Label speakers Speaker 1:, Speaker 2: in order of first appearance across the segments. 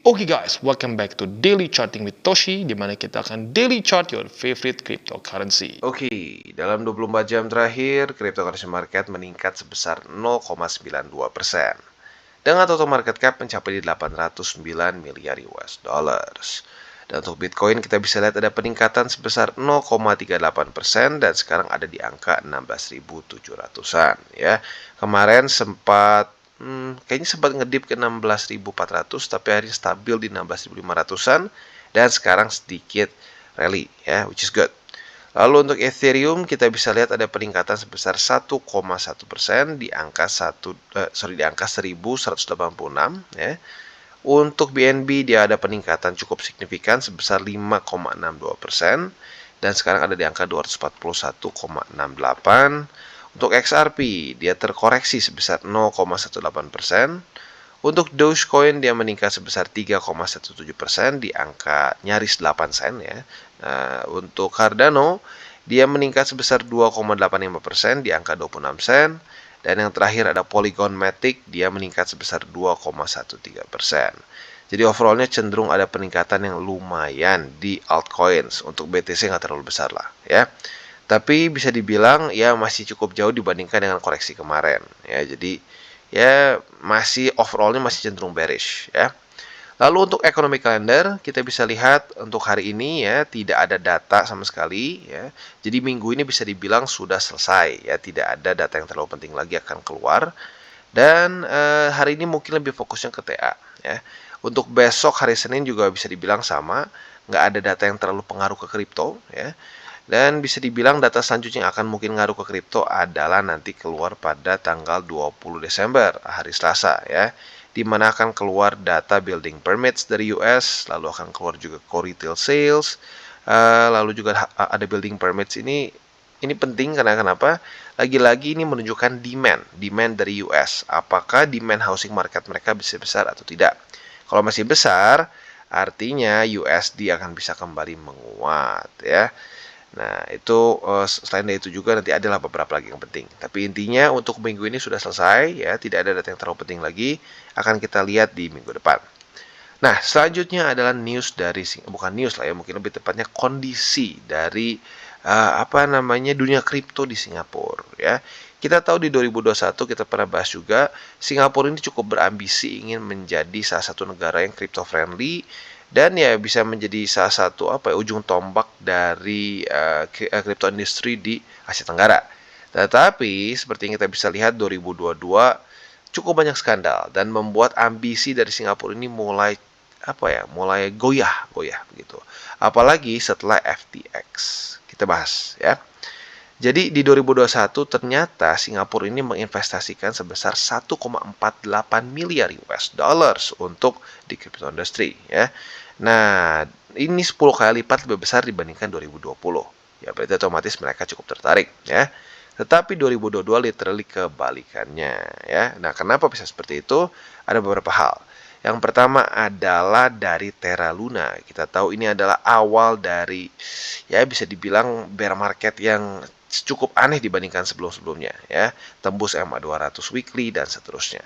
Speaker 1: Oke guys, welcome back to Daily Charting with Toshi, di mana kita akan daily chart your favorite cryptocurrency.
Speaker 2: Oke, dalam 24 jam terakhir, cryptocurrency market meningkat sebesar 0,92%. Dengan total market cap mencapai di 809 miliar US dollars. Dan untuk Bitcoin kita bisa lihat ada peningkatan sebesar 0,38% dan sekarang ada di angka 16.700-an ya. Kemarin kayaknya sempat ngedip ke 16.400 tapi hari stabil di 16.500-an dan sekarang sedikit rally ya, which is good. Lalu untuk Ethereum kita bisa lihat ada peningkatan sebesar 1,1% di angka 1186 ya. Untuk BNB dia ada peningkatan cukup signifikan sebesar 5,62% dan sekarang ada di angka 241,68. Untuk XRP dia terkoreksi sebesar 0,18%. Untuk Dogecoin dia meningkat sebesar 3,17% di angka nyaris 8 sen ya. Untuk Cardano dia meningkat sebesar 2,85% di angka 26 sen. Dan yang terakhir ada Polygon Matic, dia meningkat sebesar 2,13%. Jadi overallnya cenderung ada peningkatan yang lumayan di altcoins. Untuk BTC nggak terlalu besar lah ya. Tapi bisa dibilang ya masih cukup jauh dibandingkan dengan koreksi kemarin ya. Jadi ya masih overallnya masih cenderung bearish ya. Lalu untuk economic calendar kita bisa lihat untuk hari ini ya tidak ada data sama sekali ya. Jadi minggu ini bisa dibilang sudah selesai ya, tidak ada data yang terlalu penting lagi akan keluar. Dan hari ini mungkin lebih fokusnya ke TA ya. Untuk besok hari Senin juga bisa dibilang sama, nggak ada data yang terlalu pengaruh ke kripto ya. Dan bisa dibilang data selanjutnya yang akan mungkin ngaruh ke kripto adalah nanti keluar pada tanggal 20 Desember, hari Selasa ya. Di mana akan keluar data building permits dari US, lalu akan keluar juga core retail sales, lalu juga ada building permits ini penting karena kenapa? Lagi-lagi ini menunjukkan demand dari US. Apakah demand housing market mereka bisa besar atau tidak? Kalau masih besar, artinya USD akan bisa kembali menguat ya. Nah, itu selain dari itu juga nanti adalah beberapa lagi yang penting. Tapi intinya untuk minggu ini sudah selesai ya, tidak ada data yang terlalu penting lagi. Akan kita lihat di minggu depan. Nah, selanjutnya adalah news dari bukan news lah ya, mungkin lebih tepatnya kondisi dari dunia kripto di Singapura ya. Kita tahu di 2021 kita pernah bahas juga Singapura ini cukup berambisi ingin menjadi salah satu negara yang crypto friendly dan ya bisa menjadi salah satu ujung tombak dari crypto industry di Asia Tenggara. Tetapi seperti yang kita bisa lihat 2022 cukup banyak skandal dan membuat ambisi dari Singapura ini mulai goyah begitu. Apalagi setelah FTX. Kita bahas ya. Jadi di 2021 ternyata Singapura ini menginvestasikan sebesar 1,48 miliar US dollars untuk di crypto industry ya. Nah, ini 10 kali lipat lebih besar dibandingkan 2020. Ya, berarti otomatis mereka cukup tertarik ya. Tetapi 2022 literally kebalikannya ya. Nah, kenapa bisa seperti itu? Ada beberapa hal. Yang pertama adalah dari Terra Luna. Kita tahu ini adalah awal dari ya bisa dibilang bear market yang cukup aneh dibandingkan sebelum-sebelumnya ya. Tembus MA200 weekly dan seterusnya.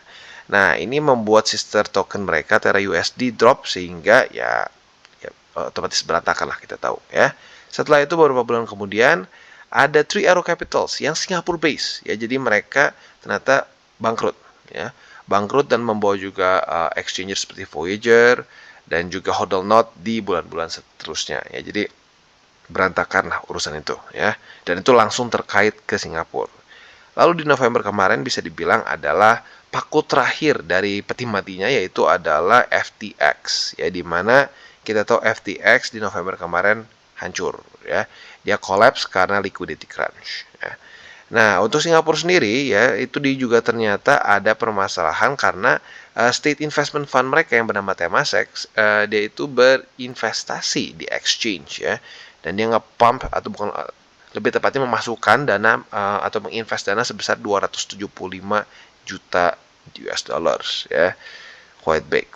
Speaker 2: Nah, ini membuat sister token mereka Terra USD drop sehingga ya otomatis berantakan lah kita tahu ya. Setelah itu beberapa bulan kemudian ada Three Arrow Capitals yang Singapore base ya, jadi mereka ternyata bangkrut ya, bangkrut dan membawa juga exchange seperti Voyager dan juga Hodlnode di bulan-bulan seterusnya ya, jadi berantakan lah urusan itu ya, dan itu langsung terkait ke Singapura. Lalu di November kemarin bisa dibilang adalah paku terakhir dari peti matinya, yaitu adalah FTX ya, dimana kita tahu FTX di November kemarin hancur ya, dia collapse karena liquidity crunch ya. Nah, untuk Singapura sendiri ya, itu juga ternyata ada permasalahan karena state investment fund mereka yang bernama Temasek, dia itu berinvestasi di exchange ya, dan dia nge-pump atau bukan lebih tepatnya memasukkan dana atau menginvest dana sebesar 275 juta US dollars ya. Quite big.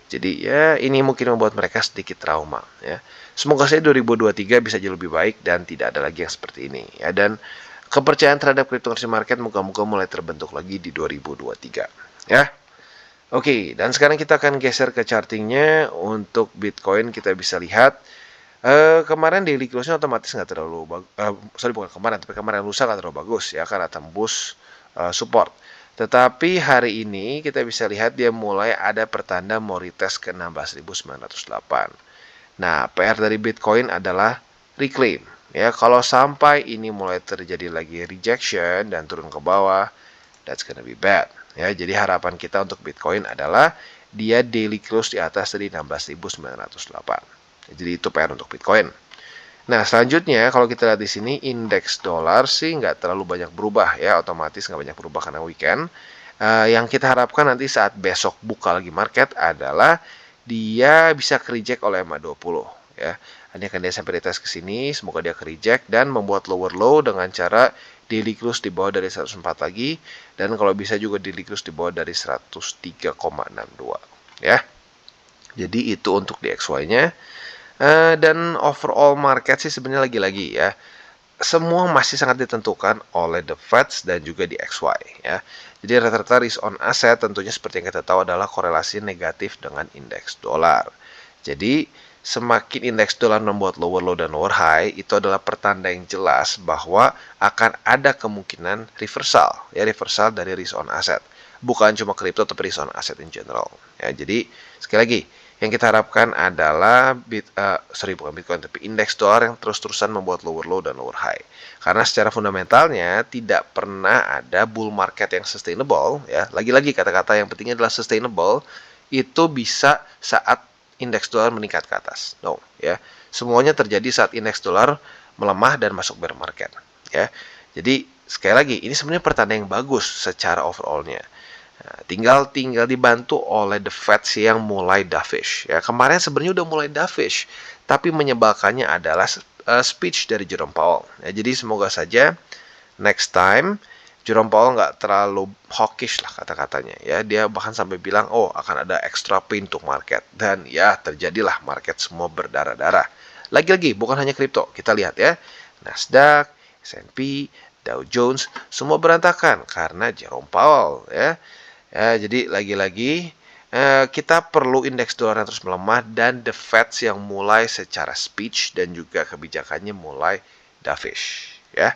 Speaker 2: Jadi ya ini mungkin membuat mereka sedikit trauma ya. Semoga saja 2023 bisa jauh lebih baik dan tidak ada lagi yang seperti ini ya, dan kepercayaan terhadap cryptocurrency market moga-moga mulai terbentuk lagi di 2023 ya. Oke, dan sekarang kita akan geser ke chartingnya. Untuk Bitcoin kita bisa lihat kemarin daily close-nya otomatis nggak terlalu sorry, bukan kemarin, tapi kemarin lusa nggak terlalu bagus ya karena tembus support. Tetapi hari ini kita bisa lihat dia mulai ada pertanda mau retest ke 16.908. Nah, PR dari Bitcoin adalah reclaim. Ya, kalau sampai ini mulai terjadi lagi rejection dan turun ke bawah, that's gonna be bad. Ya, jadi harapan kita untuk Bitcoin adalah dia daily close di atas dari 16.908. Jadi itu PR untuk Bitcoin. Nah, selanjutnya kalau kita lihat di sini indeks dolar sih nggak terlalu banyak berubah ya, otomatis nggak banyak berubah karena weekend. Yang kita harapkan nanti saat besok buka lagi market adalah dia bisa ke reject oleh MA20 ya. Ini akan dia sampai di tes ke sini, semoga dia ke reject dan membuat lower low dengan cara daily close di bawah dari 104 lagi dan kalau bisa juga daily close di bawah dari 103,62 ya. Jadi itu untuk di XY-nya. Dan overall market sih sebenarnya lagi-lagi ya, semua masih sangat ditentukan oleh the Feds dan juga di XY ya. Jadi rata-rata risk on asset tentunya seperti yang kita tahu adalah korelasi negatif dengan indeks dolar. Jadi semakin indeks dolar membuat lower low dan lower high, itu adalah pertanda yang jelas bahwa akan ada kemungkinan reversal ya, reversal dari risk on asset. Bukan cuma kripto tapi risk on asset in general. Ya, jadi sekali lagi yang kita harapkan adalah bukan Bitcoin tapi indeks dolar yang terus-terusan membuat lower low dan lower high. Karena secara fundamentalnya tidak pernah ada bull market yang sustainable ya. Lagi-lagi kata-kata yang pentingnya adalah sustainable itu bisa saat indeks dolar meningkat ke atas. No, ya. Semuanya terjadi saat indeks dolar melemah dan masuk bear market, ya. Jadi sekali lagi ini sebenarnya pertanda yang bagus secara overallnya. Nah, tinggal dibantu oleh the Fed yang mulai dovish. Ya, kemarin sebenarnya udah mulai dovish, tapi menyebalkannya adalah speech dari Jerome Powell. Ya, jadi semoga saja next time Jerome Powell nggak terlalu hawkish lah kata-katanya. Ya, dia bahkan sampai bilang, oh akan ada extra pain untuk market. Dan ya terjadilah market semua berdarah-darah. Lagi-lagi bukan hanya kripto, kita lihat ya, Nasdaq, S&P, Dow Jones semua berantakan karena Jerome Powell ya. Ya, jadi lagi-lagi kita perlu indeks dolar yang terus melemah dan the Fed yang mulai secara speech dan juga kebijakannya mulai dovish ya.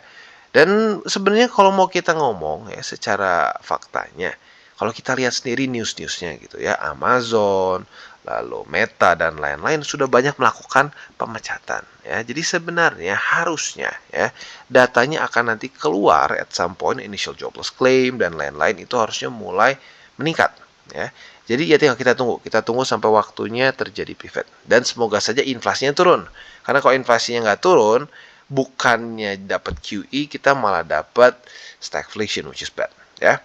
Speaker 2: Dan sebenarnya kalau mau kita ngomong ya secara faktanya, kalau kita lihat sendiri news-newsnya gitu ya, Amazon, lalu Meta dan lain-lain sudah banyak melakukan pemecatan ya. Jadi sebenarnya harusnya ya datanya akan nanti keluar at some point, initial jobless claim dan lain-lain itu harusnya mulai meningkat ya. Jadi ya tinggal kita tunggu sampai waktunya terjadi pivot dan semoga saja inflasinya turun. Karena kalau inflasinya nggak turun, bukannya dapat QE kita malah dapat stagflation which is bad ya.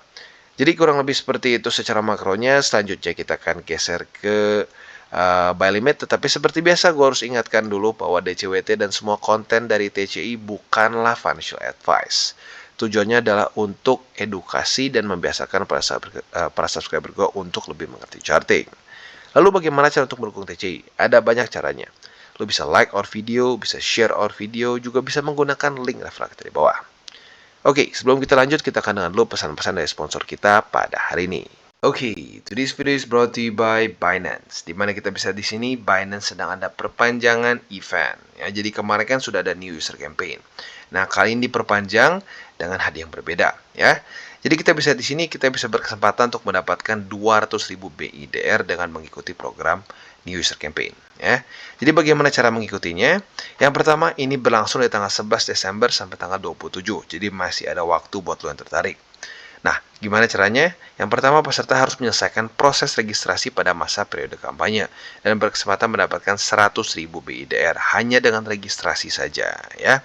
Speaker 2: Jadi kurang lebih seperti itu secara makronya. Selanjutnya kita akan geser ke buy limit. Tetapi seperti biasa gue harus ingatkan dulu bahwa DCWT dan semua konten dari TCI bukanlah financial advice. Tujuannya adalah untuk edukasi dan membiasakan para subscriber gue untuk lebih mengerti charting. Lalu bagaimana cara untuk mendukung TCI? Ada banyak caranya. Lo bisa like our video, bisa share our video, juga bisa menggunakan link reflektor di bawah. Oke, sebelum kita lanjut, kita akan dengar dulu pesan-pesan dari sponsor kita pada hari ini. Oke, today's video is brought to you by Binance. Dimana kita bisa di sini, Binance sedang ada perpanjangan event. Ya, jadi kemarin kan sudah ada new user campaign. Nah, kali ini diperpanjang dengan hadiah yang berbeda. Ya, jadi kita bisa di sini, kita bisa berkesempatan untuk mendapatkan 200.000 BIDR dengan mengikuti program new user campaign. Ya, jadi bagaimana cara mengikutinya? Yang pertama, ini berlangsung dari tanggal 11 Desember sampai tanggal 27. Jadi masih ada waktu buat lo yang tertarik. Nah, gimana caranya? Yang pertama, peserta harus menyelesaikan proses registrasi pada masa periode kampanye dan berkesempatan mendapatkan 100.000 BIDR hanya dengan registrasi saja, ya.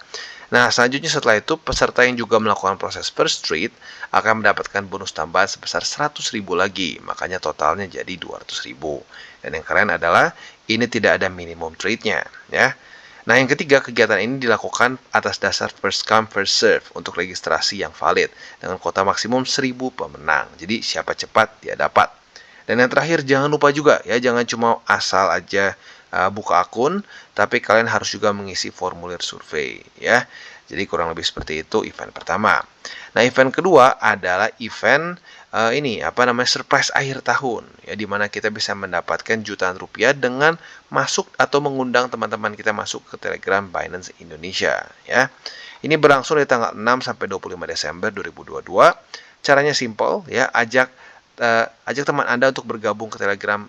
Speaker 2: Nah, selanjutnya setelah itu, peserta yang juga melakukan proses first trade akan mendapatkan bonus tambahan sebesar 100.000 lagi, makanya totalnya jadi 200.000. Dan yang keren adalah ini tidak ada minimum trade-nya, ya. Nah, yang ketiga, kegiatan ini dilakukan atas dasar first come first serve untuk registrasi yang valid dengan kuota maksimum 1.000 pemenang. Jadi siapa cepat dia dapat. Dan yang terakhir, jangan lupa juga ya, jangan cuma asal aja buka akun, tapi kalian harus juga mengisi formulir survei ya. Jadi kurang lebih seperti itu event pertama. Nah, event kedua adalah event ini apa namanya surprise akhir tahun ya, di mana kita bisa mendapatkan jutaan rupiah dengan masuk atau mengundang teman-teman kita masuk ke Telegram Binance Indonesia ya. Ini berlangsung dari tanggal 6 sampai 25 Desember 2022. Caranya simple ya, ajak teman Anda untuk bergabung ke Telegram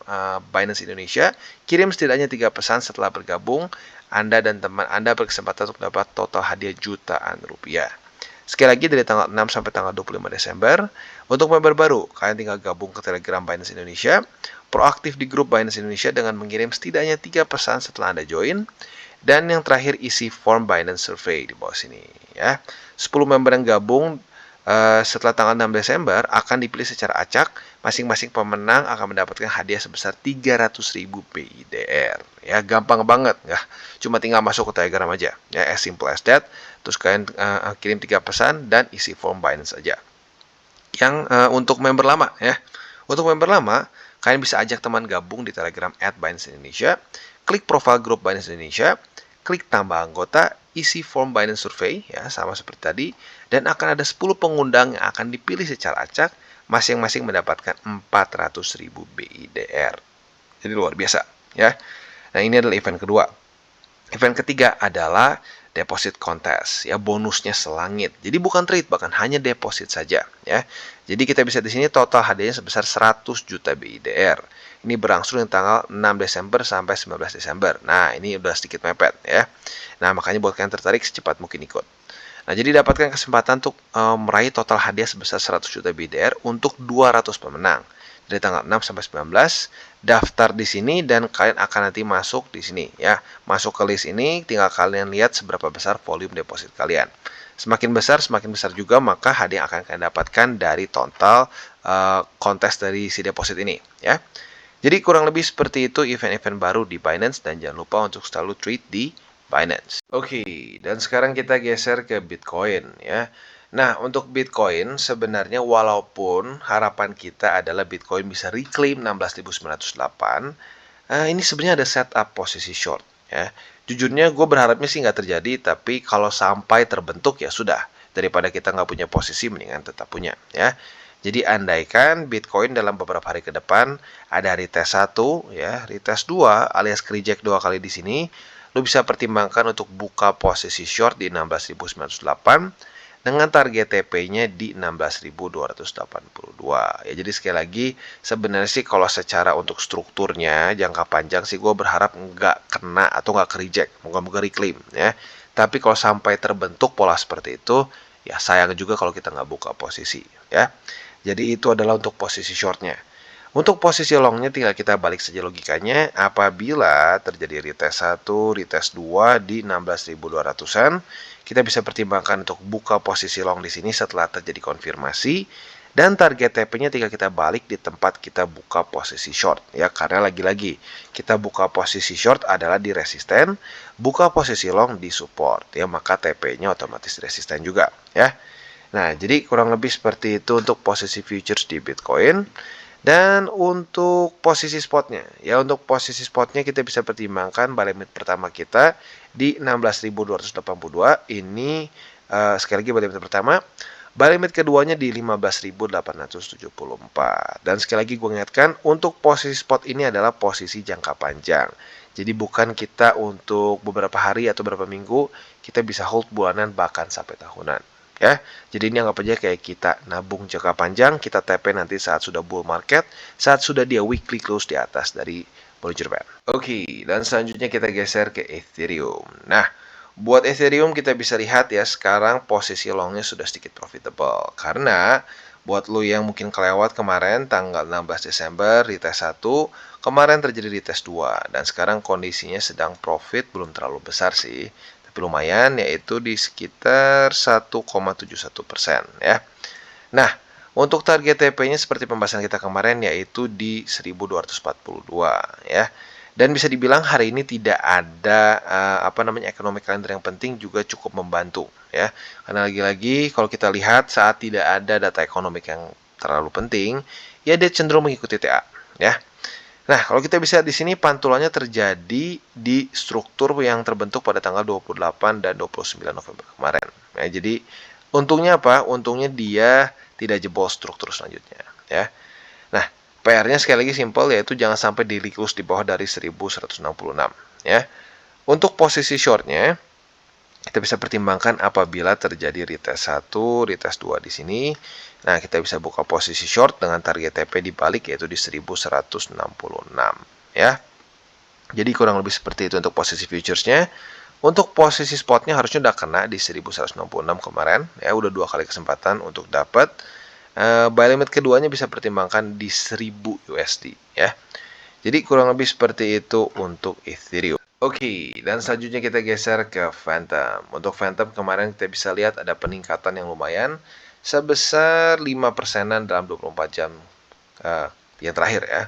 Speaker 2: Binance Indonesia. Kirim setidaknya 3 pesan setelah bergabung. Anda dan teman Anda berkesempatan untuk dapat total hadiah jutaan rupiah. Sekali lagi dari tanggal 6 sampai tanggal 25 Desember. Untuk member baru, kalian tinggal gabung ke Telegram Binance Indonesia. Proaktif di grup Binance Indonesia dengan mengirim setidaknya 3 pesan setelah Anda join. Dan yang terakhir, isi form Binance Survey di bawah sini ya. 10 member yang gabung setelah tanggal 6 Desember akan dipilih secara acak. Masing-masing pemenang akan mendapatkan hadiah sebesar 300.000 BIDR. Ya, gampang banget, ya. Cuma tinggal masuk ke Telegram aja, ya, as simple as that. Terus kalian kirim 3 pesan dan isi form Binance aja. Yang untuk member lama, ya. Untuk member lama, kalian bisa ajak teman gabung di Telegram @Binance Indonesia, klik profil grup Binance Indonesia, klik tambah anggota, isi form Binance Survey, ya, sama seperti tadi, dan akan ada 10 pengundang yang akan dipilih secara acak, masing-masing mendapatkan 400.000 BIDR. Jadi luar biasa, ya. Nah, ini adalah event kedua. Event ketiga adalah deposit contest, ya, bonusnya selangit. Jadi bukan trade, bahkan hanya deposit saja, ya. Jadi kita bisa di sini total hadiahnya sebesar 100 juta BIDR. Ini berlangsung dari tanggal 6 Desember sampai 19 Desember. Nah, ini udah sedikit mepet, ya. Nah, makanya buat kalian tertarik, secepat mungkin ikut. Nah, jadi dapatkan kesempatan untuk meraih total hadiah sebesar 100 juta BIDR untuk 200 pemenang. Dari tanggal 6 sampai 19, daftar di sini dan kalian akan nanti masuk di sini ya. Masuk ke list ini, tinggal kalian lihat seberapa besar volume deposit kalian. Semakin besar juga maka hadiah akan kalian dapatkan dari total kontes dari si deposit ini ya. Jadi kurang lebih seperti itu event-event baru di Binance, dan jangan lupa untuk selalu trade di Binance. Oke, dan sekarang kita geser ke Bitcoin ya. Nah, untuk Bitcoin sebenarnya walaupun harapan kita adalah Bitcoin bisa reclaim 16.908, ini sebenarnya ada setup posisi short ya. Jujurnya gue berharapnya sih nggak terjadi, tapi kalau sampai terbentuk ya sudah. Daripada kita nggak punya posisi, mendingan tetap punya ya. Jadi andaikan Bitcoin dalam beberapa hari ke depan ada retest 1 ya, retest 2 alias reject 2 kali di sini, lu bisa pertimbangkan untuk buka posisi short di 16.908 dengan target TP-nya di 16.282. Ya, jadi sekali lagi sebenarnya sih kalau secara untuk strukturnya jangka panjang sih gue berharap nggak kena atau nggak ke-reject, moga-moga reclaim ya. Tapi kalau sampai terbentuk pola seperti itu, ya sayang juga kalau kita nggak buka posisi ya. Jadi itu adalah untuk posisi shortnya. Untuk posisi longnya tinggal kita balik saja logikanya. Apabila terjadi retest 1, retest 2 di 16.200-an, kita bisa pertimbangkan untuk buka posisi long di sini setelah terjadi konfirmasi, dan target TP-nya tinggal kita balik di tempat kita buka posisi short ya, karena lagi-lagi kita buka posisi short adalah di resisten, buka posisi long di support ya, maka TP-nya otomatis resisten juga ya. Nah, jadi kurang lebih seperti itu untuk posisi futures di Bitcoin. Dan untuk posisi spotnya, ya, untuk posisi spotnya kita bisa pertimbangkan buy limit pertama kita di 16.282. Ini sekali lagi buy limit pertama. Buy limit keduanya di 15.874. Dan sekali lagi gue ingatkan, untuk posisi spot ini adalah posisi jangka panjang. Jadi bukan kita untuk beberapa hari atau beberapa minggu, kita bisa hold bulanan bahkan sampai tahunan. Ya, jadi ini anggap aja kayak kita nabung jangka panjang, kita TP nanti saat sudah bull market, saat sudah dia weekly close di atas dari Bollinger Band. Oke, dan selanjutnya kita geser ke Ethereum. Nah, buat Ethereum kita bisa lihat ya, sekarang posisi longnya sudah sedikit profitable. Karena buat lo yang mungkin kelewat kemarin tanggal 16 Desember retest 1, kemarin terjadi retest 2, dan sekarang kondisinya sedang profit, belum terlalu besar sih. Tapi lumayan, yaitu di sekitar 1,71% ya. Nah, untuk target TP-nya seperti pembahasan kita kemarin yaitu di 1242 ya. Dan bisa dibilang hari ini tidak ada economic calendar yang penting, juga cukup membantu ya. Karena lagi-lagi kalau kita lihat saat tidak ada data ekonomi yang terlalu penting, ya dia cenderung mengikuti TA ya. Nah, kalau kita bisa di sini pantulannya terjadi di struktur yang terbentuk pada tanggal 28 dan 29 November kemarin. Nah, jadi untungnya apa? Untungnya dia tidak jebol struktur selanjutnya, ya. Nah, PR-nya sekali lagi simple, yaitu jangan sampai daily close di bawah dari 1166, ya. Untuk posisi shortnya, kita bisa pertimbangkan apabila terjadi retest 1, retest 2 di sini. Nah, kita bisa buka posisi short dengan target TP di balik, yaitu di 1166, ya. Jadi kurang lebih seperti itu untuk posisi futuresnya. Untuk posisi spotnya harusnya udah kena di 1166 kemarin, ya, udah 2 kali kesempatan untuk dapat. Buy limit keduanya bisa pertimbangkan di 1000 USD, ya. Jadi kurang lebih seperti itu untuk Ethereum. Oke, dan selanjutnya kita geser ke Phantom. Untuk Phantom kemarin kita bisa lihat ada peningkatan yang lumayan sebesar 5%-an dalam 24 jam yang terakhir, ya.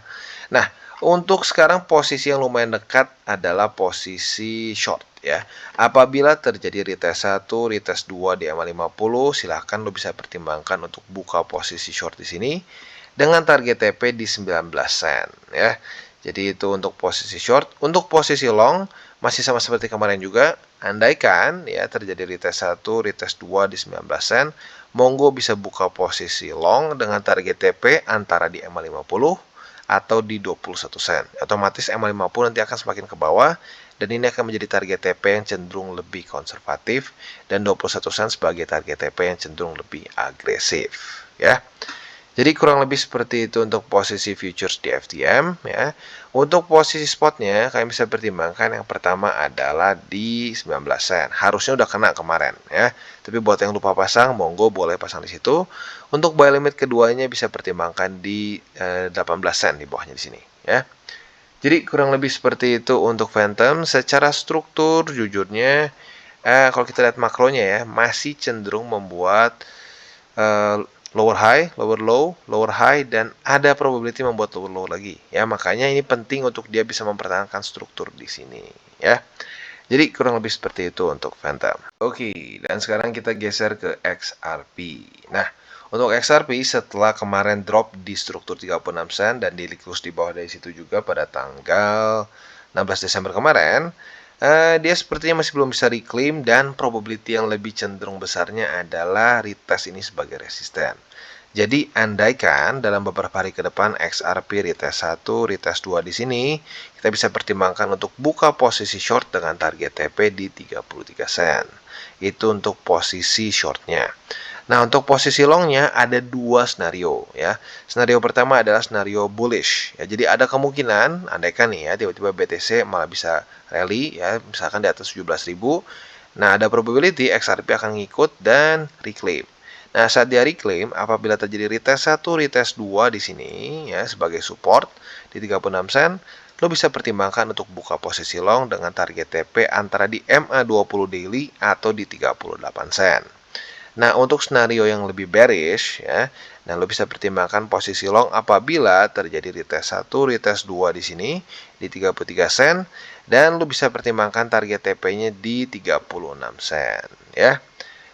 Speaker 2: Nah, untuk sekarang posisi yang lumayan dekat adalah posisi short, ya. Apabila terjadi retest 1, retest 2 di EMA50, silahkan lo bisa pertimbangkan untuk buka posisi short di sini dengan target TP di 19 sen, ya. Jadi itu untuk posisi short. Untuk posisi long masih sama seperti kemarin juga. Andaikan ya terjadi retest 1, retest 2 di 19 sen, monggo bisa buka posisi long dengan target TP antara di EMA50 atau di 21 sen. Otomatis EMA50 nanti akan semakin ke bawah dan ini akan menjadi target TP yang cenderung lebih konservatif dan 21 sen sebagai target TP yang cenderung lebih agresif, ya. Jadi kurang lebih seperti itu untuk posisi futures di FTM, ya. Untuk posisi spotnya kalian bisa pertimbangkan yang pertama adalah di 19 sen. Harusnya udah kena kemarin, ya. Tapi buat yang lupa pasang, monggo boleh pasang di situ. Untuk buy limit keduanya bisa pertimbangkan di 18 sen di bawahnya di sini, ya. Jadi kurang lebih seperti itu untuk Phantom. Secara struktur jujurnya kalau kita lihat makronya ya, masih cenderung membuat lower high, lower low, lower high, dan ada probability membuat lower low lagi. Ya, makanya ini penting untuk dia bisa mempertahankan struktur di sini. Ya, jadi kurang lebih seperti itu untuk Phantom. Oke, dan sekarang kita geser ke XRP. Nah, untuk XRP setelah kemarin drop di struktur 36 sen dan daily close di bawah dari situ juga pada tanggal 16 Desember kemarin, dia sepertinya masih belum bisa reclaim dan probability yang lebih cenderung besarnya adalah retest ini sebagai resisten. Jadi andaikan dalam beberapa hari ke depan XRP retest 1, retest 2 di sini, kita bisa pertimbangkan untuk buka posisi short dengan target TP di 33 sen. Itu untuk posisi shortnya. Nah, untuk posisi longnya ada dua skenario, ya. Skenario pertama adalah skenario bullish, ya. Jadi ada kemungkinan, andaikan nih ya, tiba-tiba BTC malah bisa rally, ya, misalkan di atas 17.000. Nah, ada probability XRP akan ngikut dan reclaim. Nah, saat dia reclaim, apabila terjadi retest 1, retest 2 di sini, ya, sebagai support di 36 sen, lo bisa pertimbangkan untuk buka posisi long dengan target TP antara di MA20 daily atau di 38 sen. Nah, untuk skenario yang lebih bearish, ya, nah lo bisa pertimbangkan posisi long apabila terjadi retest 1, retest 2 di sini di 33 sen dan lo bisa pertimbangkan target TP-nya di 36 sen, ya.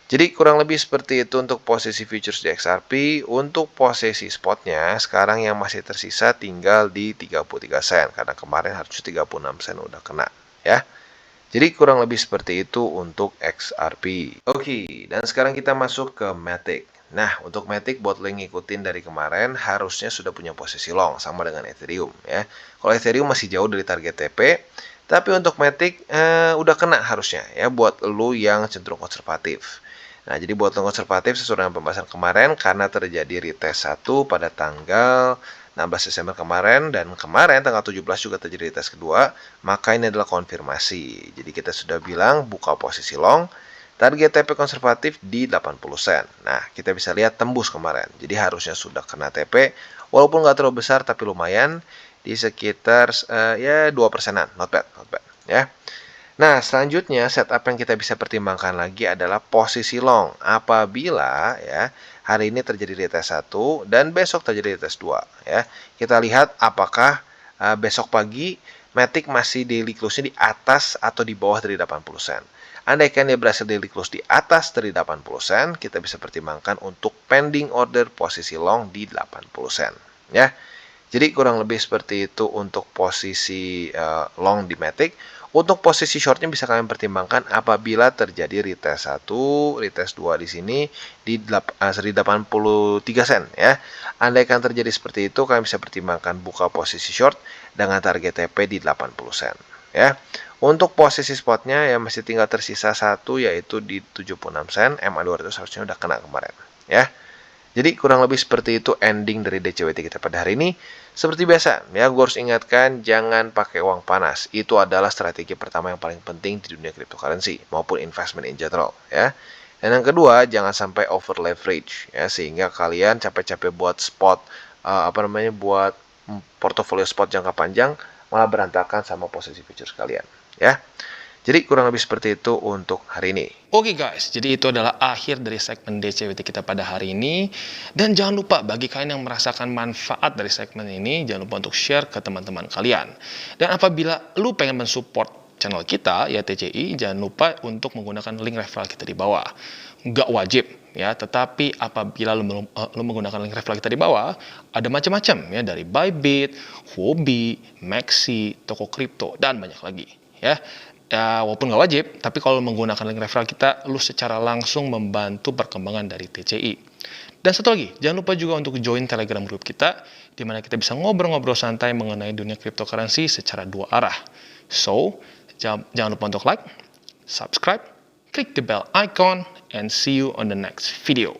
Speaker 2: Jadi kurang lebih seperti itu untuk posisi futures di XRP. Untuk posisi spotnya sekarang yang masih tersisa tinggal di 33 sen karena kemarin harusnya 36 sen udah kena, ya. Jadi kurang lebih seperti itu untuk XRP. Oke, dan sekarang kita masuk ke Matic. Nah, untuk Matic buat lo yang ngikutin dari kemarin harusnya sudah punya posisi long sama dengan Ethereum, ya. Kalau Ethereum masih jauh dari target TP, tapi untuk Matic udah kena harusnya ya buat lo yang cenderung konservatif. Nah, jadi buat lo konservatif sesuai dengan pembahasan kemarin karena terjadi retest 1 pada tanggal 16 Desember kemarin dan kemarin tanggal 17 juga terjadi retest kedua, maka ini adalah konfirmasi. Jadi kita sudah bilang buka posisi long, target TP konservatif di 80 sen. Nah, kita bisa lihat tembus kemarin. Jadi harusnya sudah kena TP, walaupun nggak terlalu besar tapi lumayan di sekitar ya 2%-an. Not bad, ya. Nah, selanjutnya setup yang kita bisa pertimbangkan lagi adalah posisi long. Apabila ya hari ini terjadi retest 1 dan besok terjadi retest 2, ya. Kita lihat apakah besok pagi Matic masih daily close-nya di atas atau di bawah dari 80 sen. Andaikan dia berhasil daily close di atas dari 80 sen, kita bisa pertimbangkan untuk pending order posisi long di 80 sen, ya. Jadi kurang lebih seperti itu untuk posisi long di Matic. Untuk posisi shortnya bisa kalian pertimbangkan apabila terjadi retest 1, retest 2 di sini di 1.083 sen ya. Andaikan terjadi seperti itu, kalian bisa pertimbangkan buka posisi short dengan target TP di 80 sen ya. Untuk posisi spotnya ya masih tinggal tersisa satu yaitu di 76 sen, MA200 harusnya udah kena kemarin ya. Jadi kurang lebih seperti itu ending dari DCWT kita pada hari ini. Seperti biasa, ya gue harus ingatkan jangan pakai uang panas. Itu adalah strategi pertama yang paling penting di dunia cryptocurrency maupun investment in general, ya. Dan yang kedua, jangan sampai over leverage, ya, sehingga kalian capek-capek buat spot, buat portofolio spot jangka panjang malah berantakan sama posisi futures kalian, ya. Jadi kurang lebih seperti itu untuk hari ini.
Speaker 1: Oke guys, jadi itu adalah akhir dari segmen DCWT kita pada hari ini. Dan jangan lupa bagi kalian yang merasakan manfaat dari segmen ini, jangan lupa untuk share ke teman-teman kalian. Dan apabila lu pengen mensupport channel kita, ya TCI, jangan lupa untuk menggunakan link referral kita di bawah. Nggak wajib, ya, tetapi apabila lu menggunakan link referral kita di bawah, ada macam-macam, ya, dari Bybit, Huobi, Maxi, toko kripto, dan banyak lagi, ya. Ya, walaupun nggak wajib, tapi kalau menggunakan link referral kita, lu secara langsung membantu perkembangan dari TCI. Dan satu lagi, jangan lupa juga untuk join Telegram group kita, di mana kita bisa ngobrol-ngobrol santai mengenai dunia cryptocurrency secara dua arah. So, jangan lupa untuk like, subscribe, klik the bell icon, and see you on the next video.